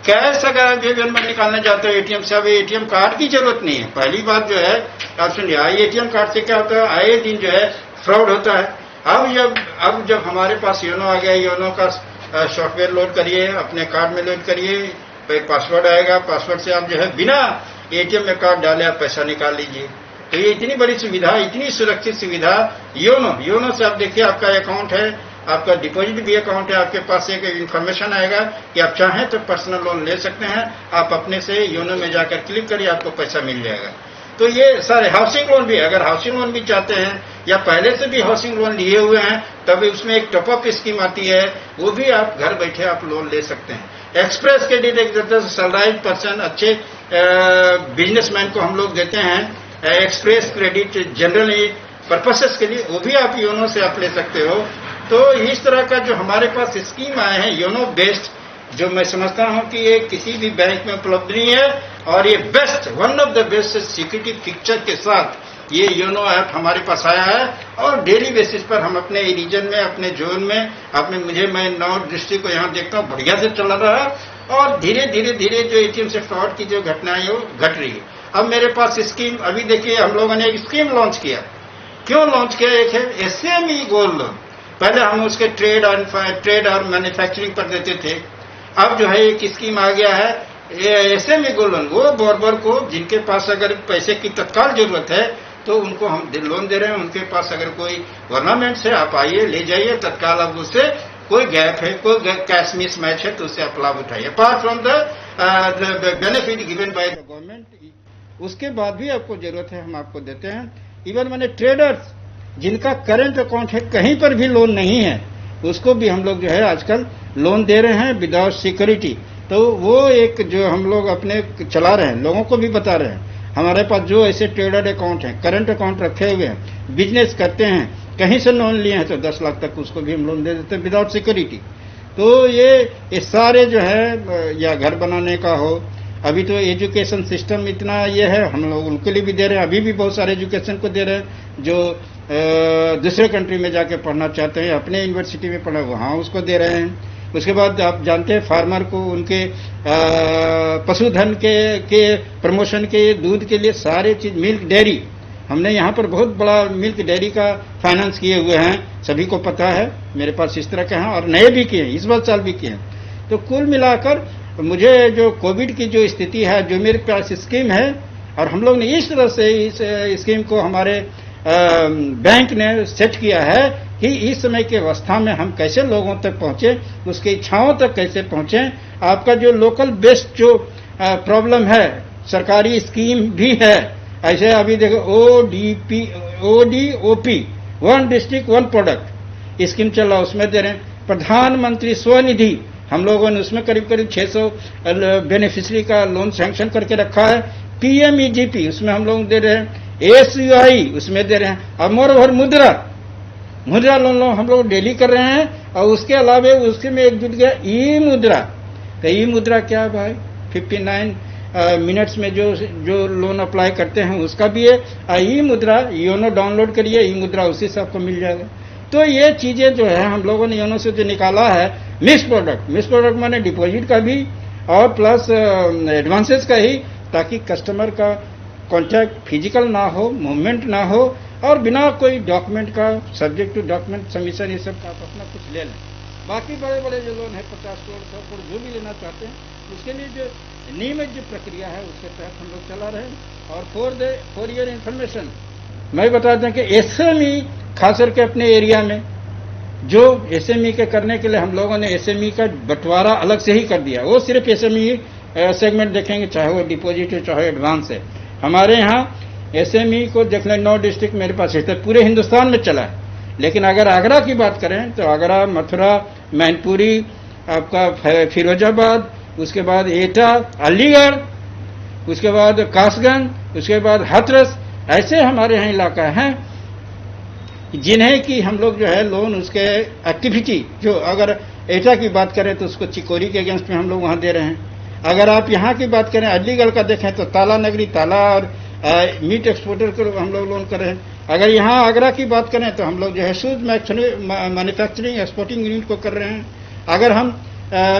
कैश अगर आप जेब में निकालने जाते हो एटीएम से, अब एटीएम कार्ड की जरूरत नहीं है। पहली बात जो है आप सुनिए, एटीएम कार्ड से क्या होता है, आए दिन जो है फ्रॉड होता है। अब जब हमारे पास योनो आ गया, योनो का सॉफ्टवेयर लोड करिए, अपने कार्ड में लोड करिए, एक पासवर्ड आएगा, पासवर्ड से आप जो है बिना एटीएम में कार्ड डाले आप पैसा निकाल लीजिए। तो ये इतनी बड़ी सुविधा, इतनी सुरक्षित सुविधा योनो से आप देखिए, आपका अकाउंट है, आपका डिपॉजिट भी अकाउंट है, आपके पास एक इन्फॉर्मेशन आएगा कि आप चाहें तो पर्सनल लोन ले सकते हैं। आप अपने से योनो में जाकर क्लिक करिए, आपको पैसा मिल जाएगा। तो ये सारे हाउसिंग लोन भी, अगर हाउसिंग लोन भी चाहते हैं या पहले से भी हाउसिंग लोन लिए हुए हैं, तब उसमें एक टॉपअप स्कीम आती है, वो भी आप घर बैठे आप लोन ले सकते हैं। एक्सप्रेस क्रेडिट एक देते हैं सैलराइज पर्सन, अच्छे बिजनेसमैन को हम लोग देते हैं एक्सप्रेस क्रेडिट जनरल पर्पसेस के लिए, वो भी आप योनो से आप ले सकते हो। तो इस तरह का जो हमारे पास स्कीम आए हैं योनो बेस्ड, जो मैं समझता हूं कि ये किसी भी बैंक में उपलब्ध नहीं है, और ये best, one of the best security picture के साथ ये योनो ऐप हमारे पास आया है। और डेली बेसिस पर हम अपने रीजन में, अपने जोन में, मैं 9 डिस्ट्रिक्ट को यहाँ देखता हूँ बढ़िया से चल रहा है, और धीरे धीरे जो एटीएम से फ्रॉड की जो घटनाएं वो घट रही है। अब मेरे पास स्कीम, अभी देखिए हम लोगों ने एक स्कीम लॉन्च किया। क्यों लॉन्च किया? एक है एसएमई गोल्ड लोन। पहले हम उसके ट्रेड और मैन्युफैक्चरिंग पर देते थे, अब जो है एक स्कीम आ गया है एसएमई गोल्ड लोन। वो बोरबर को जिनके पास अगर पैसे की तत्काल जरूरत है तो उनको हम लोन दे रहे हैं। उनके पास अगर कोई गवर्नमेंट से आप आइए, ले जाइए तत्काल, अब उससे कोई गैप है, कोई कैश मिस मैच है तो उससे आप लाभ उठाइए, apart from the benefit given by the government. उसके बाद भी आपको जरूरत है हम आपको देते हैं। इवन मैंने ट्रेडर्स जिनका करंट अकाउंट है, कहीं पर भी लोन नहीं है, उसको भी हम लोग जो है आजकल लोन दे रहे हैं विदाउट सिक्योरिटी। तो वो एक जो हम लोग अपने चला रहे हैं, लोगों को भी बता रहे हैं, हमारे पास जो ऐसे ट्रेडर अकाउंट हैं, करंट अकाउंट रखे हुए हैं, बिजनेस करते हैं, कहीं से लोन लिए हैं तो 10 लाख तक उसको भी हम लोन दे देते हैं विदाउट सिक्योरिटी। तो ये सारे जो है, या घर बनाने का हो, अभी तो एजुकेशन सिस्टम इतना ये है, हम लोग उनके लिए भी दे रहे हैं। अभी भी बहुत सारे एजुकेशन को दे रहे हैं जो दूसरे कंट्री में जाके पढ़ना चाहते हैं, अपने यूनिवर्सिटी में पढ़ा वहां उसको दे रहे हैं। उसके बाद आप जानते हैं फार्मर को उनके पशुधन के प्रमोशन के, दूध के लिए सारे चीज, मिल्क डेयरी, हमने यहाँ पर बहुत बड़ा मिल्क डेयरी का फाइनेंस किए हुए हैं, सभी को पता है, मेरे पास इस तरह के हैं और नए भी किए हैं, इस साल भी किए हैं। तो कुल मिलाकर मुझे जो कोविड की जो स्थिति है, जो मेरे पास स्कीम है, और हम लोग ने इस तरह से इस स्कीम को हमारे बैंक ने सेट किया है कि इस समय की अवस्था में हम कैसे लोगों तक पहुंचे, उसकी इच्छाओं तक कैसे पहुंचे। आपका जो लोकल बेस्ड जो प्रॉब्लम है, सरकारी स्कीम भी है, ऐसे अभी देखो ODOP, one district one product scheme चल रहा, उसमें दे रहे हैं। प्रधानमंत्री स्वनिधि, हम लोगों ने उसमें करीब 600 बेनिफिशियरी का लोन सैंक्शन करके रखा है। PMEGP उसमें हम लोग दे रहे हैं, ASUI उसमें दे रहे हैं, और मोरओवर मुद्रा लोन हम लोग डेली कर रहे हैं। और उसके अलावा उसके में एक जुट गया ई मुद्रा। तो ई मुद्रा क्या भाई, 59 मिनट्स में जो लोन अप्लाई करते हैं उसका भी है। ई मुद्रा योनो डाउनलोड करिए, ई मुद्रा उसी से आपको मिल जाएगा। तो ये चीजें जो है हम लोगों ने योनो से जो निकाला है, मिक्स प्रोडक्ट माने डिपॉजिट का भी और प्लस एडवांसेस का ही, ताकि कस्टमर का कॉन्टैक्ट फिजिकल ना हो, मूवमेंट ना हो, और बिना कोई डॉक्यूमेंट का, सब्जेक्ट टू डॉक्यूमेंट सबमिशन, ये सब का आप अपना कुछ ले लें। बाकी बड़े बड़े जो लोन है 50 करोड़ 100 करोड़ जो भी लेना चाहते हैं, उसके लिए जो नियमित जो प्रक्रिया है उसके तहत हम लोग चला रहे हैं। और फॉर योर इन्फॉर्मेशन मैं बता दें कि एसएमई खास करके अपने एरिया में जो एसएमई के करने के लिए हम लोगों ने एसएमई का बंटवारा अलग से ही कर दिया। वो सिर्फ एसएमई सेगमेंट देखेंगे, चाहे वो डिपॉजिट है चाहे एडवांस है। हमारे यहाँ एसएमई को देखने 9 डिस्ट्रिक्ट मेरे पास है, तो पूरे हिंदुस्तान में चला है। लेकिन अगर आगरा की बात करें तो आगरा, मथुरा, मैनपुरी, आपका फिरोजाबाद, उसके बाद एटा, अलीगढ़, उसके बाद कासगंज, उसके बाद हाथरस, ऐसे हमारे यहाँ इलाका हैं जिन्हें कि हम लोग जो है लोन उसके एक्टिविटी, जो अगर एटा की बात करें तो उसको चिकोरी के अगेंस्ट में हम लोग वहां दे रहे हैं। अगर आप यहाँ की बात करें, अलीगढ़ का देखें तो ताला नगरी, ताला और मीट एक्सपोर्टर को हम लोग लोन कर रहे हैं। अगर यहाँ आगरा की बात करें तो हम लोग जो है शूज मैन्युफैक्चरिंग एक्सपोर्टिंग यूनिट को कर रहे हैं। अगर हम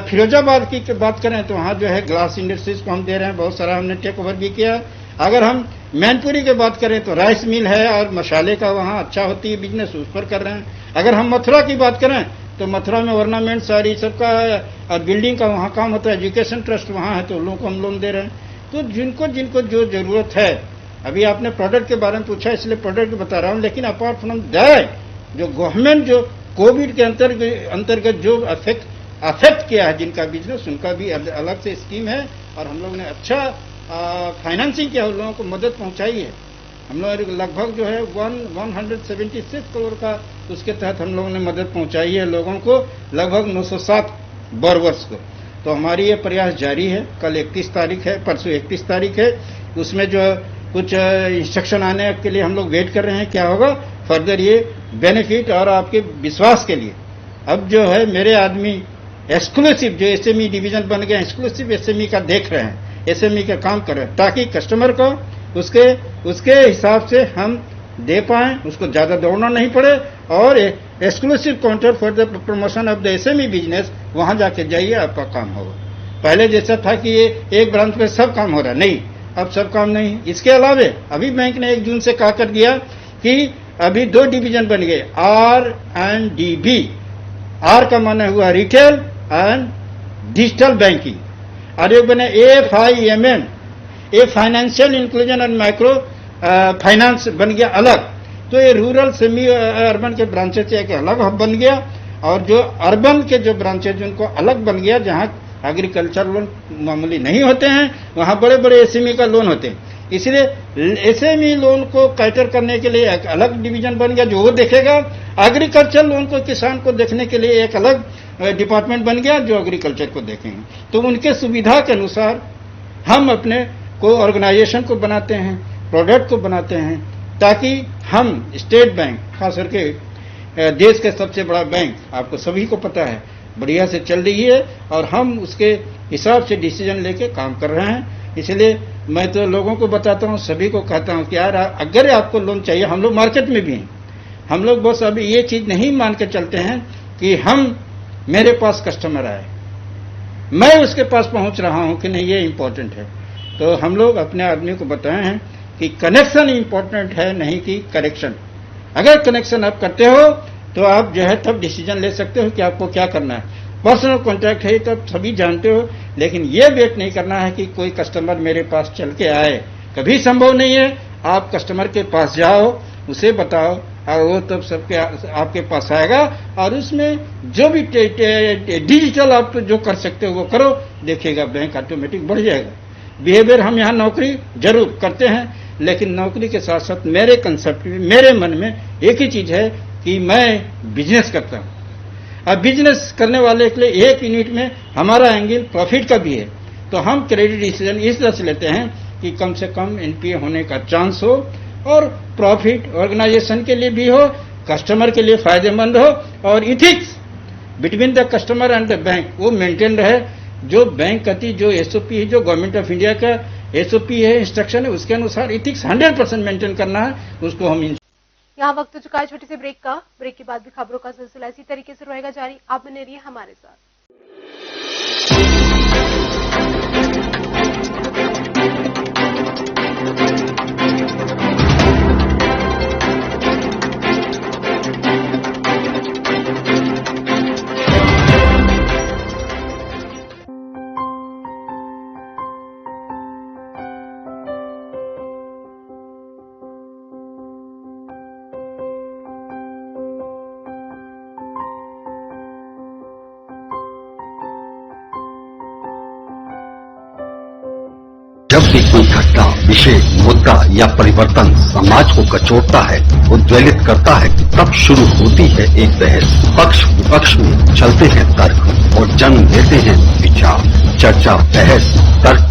फिरोजाबाद की बात करें तो वहाँ जो है ग्लास इंडस्ट्रीज को हम दे रहे हैं, बहुत सारा हमने टेक ओवर भी किया। अगर हम मैनपुरी की बात करें तो राइस मिल है और मसाले का वहाँ अच्छा होती है बिजनेस, उस पर कर रहे हैं। अगर हम मथुरा की बात करें तो मथुरा में ऑर्नामेंट सारी सबका और बिल्डिंग का वहाँ काम होता है, एजुकेशन ट्रस्ट वहाँ है, तो लोगों को हम लोन दे रहे हैं। तो जिनको जो जरूरत है, अभी आपने प्रोडक्ट के बारे में पूछा इसलिए प्रोडक्ट बता रहा हूँ, लेकिन अपार्ट फ्रॉम दैट जो गवर्नमेंट जो कोविड के अंतर्गत जो अफेक्ट किया है जिनका बिजनेस, उनका भी अलग से स्कीम है। और हम लोग ने अच्छा फाइनेंसिंग के लोगों को मदद पहुंचाई है। हम लोग लगभग जो है 176 करोड़ का उसके तहत हम लोगों ने मदद पहुंचाई है लोगों को, लगभग 907 बोरवर्स को। तो हमारी ये प्रयास जारी है। कल 31 तारीख है, परसों 31 तारीख है। उसमें जो कुछ इंस्ट्रक्शन आने के लिए हम लोग वेट कर रहे हैं, क्या होगा फर्दर ये बेनिफिट और आपके विश्वास के लिए। अब जो है मेरे आदमी एक्सक्लूसिव जो एसएमई डिवीजन बन गया, एक्सक्लूसिव एसएमई का देख रहे हैं, एसएमई का काम कर रहे हैं, ताकि कस्टमर को उसके हिसाब से हम दे पाएं, उसको ज्यादा दौड़ना नहीं पड़े। और exclusive counter for the promotion of the SME business, वहां जाके जाइए, आपका काम होगा। पहले जैसा था कि ये एक ब्रांच पे सब काम हो रहा, नहीं, अब सब काम नहीं। इसके अलावा अभी बैंक ने 1 जून से कहा कर दिया कि अभी 2 डिवीजन बन गए, R&DB। आर का माना हुआ रिटेल एंड डिजिटल बैंकिंग, और एक बने FIMM, ये financial inclusion and micro finance बन गया अलग। तो ये रूरल सेमी अर्बन के ब्रांचेस एक अलग हब बन गया, और जो अर्बन के जो ब्रांचेज उनको अलग बन गया, जहां एग्रीकल्चर लोन मामूली नहीं होते हैं, वहां बड़े बड़े एसएमई का लोन होते हैं। इसलिए एसएमई लोन को कैटर करने के लिए एक अलग डिवीजन बन गया जो वो देखेगा। एग्रीकल्चर लोन को, किसान को देखने के लिए एक अलग डिपार्टमेंट बन गया जो एग्रीकल्चर को देखेंगे। तो उनके सुविधा के अनुसार हम अपने को ऑर्गेनाइजेशन को बनाते हैं, प्रोडक्ट को बनाते हैं, ताकि हम स्टेट बैंक, खास करके देश के सबसे बड़ा बैंक, आपको सभी को पता है, बढ़िया से चल रही है, और हम उसके हिसाब से डिसीजन लेके काम कर रहे हैं। इसलिए मैं तो लोगों को बताता हूं, सभी को कहता हूं कि यार अगर आपको लोन चाहिए, हम लोग मार्केट में भी हैं, हम लोग बस अभी ये चीज नहीं मान के चलते हैं कि मेरे पास कस्टमर आए, मैं उसके पास पहुंच रहा हूं कि नहीं, ये इंपॉर्टेंट है। तो हम लोग अपने आदमी को बताए हैं कि कनेक्शन इंपॉर्टेंट है, नहीं कि करेक्शन। अगर कनेक्शन आप करते हो तो आप जो है तब डिसीजन ले सकते हो कि आपको क्या करना है। पर्सनल कॉन्टैक्ट है तब सभी जानते हो, लेकिन ये वेट नहीं करना है कि कोई कस्टमर मेरे पास चल के आए, कभी संभव नहीं है। आप कस्टमर के पास जाओ, उसे बताओ, और वो तब सबके आपके पास आएगा, और उसमें जो भी डिजिटल आप जो कर सकते हो वो करो, देखिएगा बैंक ऑटोमेटिक बढ़ जाएगा। बिहेवियर हम यहाँ नौकरी जरूर करते हैं, लेकिन नौकरी के साथ साथ मेरे कंसेप्ट में, मेरे मन में एक ही चीज है कि मैं बिजनेस करता हूं। अब बिजनेस करने वाले के लिए एक यूनिट में हमारा एंगल प्रॉफिट का भी है, तो हम क्रेडिट डिसीजन इस तरह से लेते हैं कि कम से कम एनपीए होने का चांस हो, और प्रॉफिट ऑर्गेनाइजेशन के लिए भी हो, कस्टमर के लिए फायदेमंद हो, और ethics between the customer and the bank वो मेंटेन रहे। जो बैंक का जो एसओपी है, जो गवर्नमेंट ऑफ इंडिया का एसओपी है, इंस्ट्रक्शन है, उसके अनुसार इथिक्स 100% मेंटेन करना है, उसको हम। यहाँ वक्त हो चुका है छोटी सी ब्रेक का। ब्रेक के बाद भी खबरों का सिलसिला इसी तरीके से रहेगा जारी। आप बने रहिए हमारे साथ। जब भी कोई घटना, विषय, मुद्दा या परिवर्तन समाज को कचोटता है, उद्वेलित करता है, तब शुरू होती है एक बहस। पक्ष विपक्ष में चलते हैं तर्क और जन्म लेते हैं विचार। चर्चा, बहस, तर्क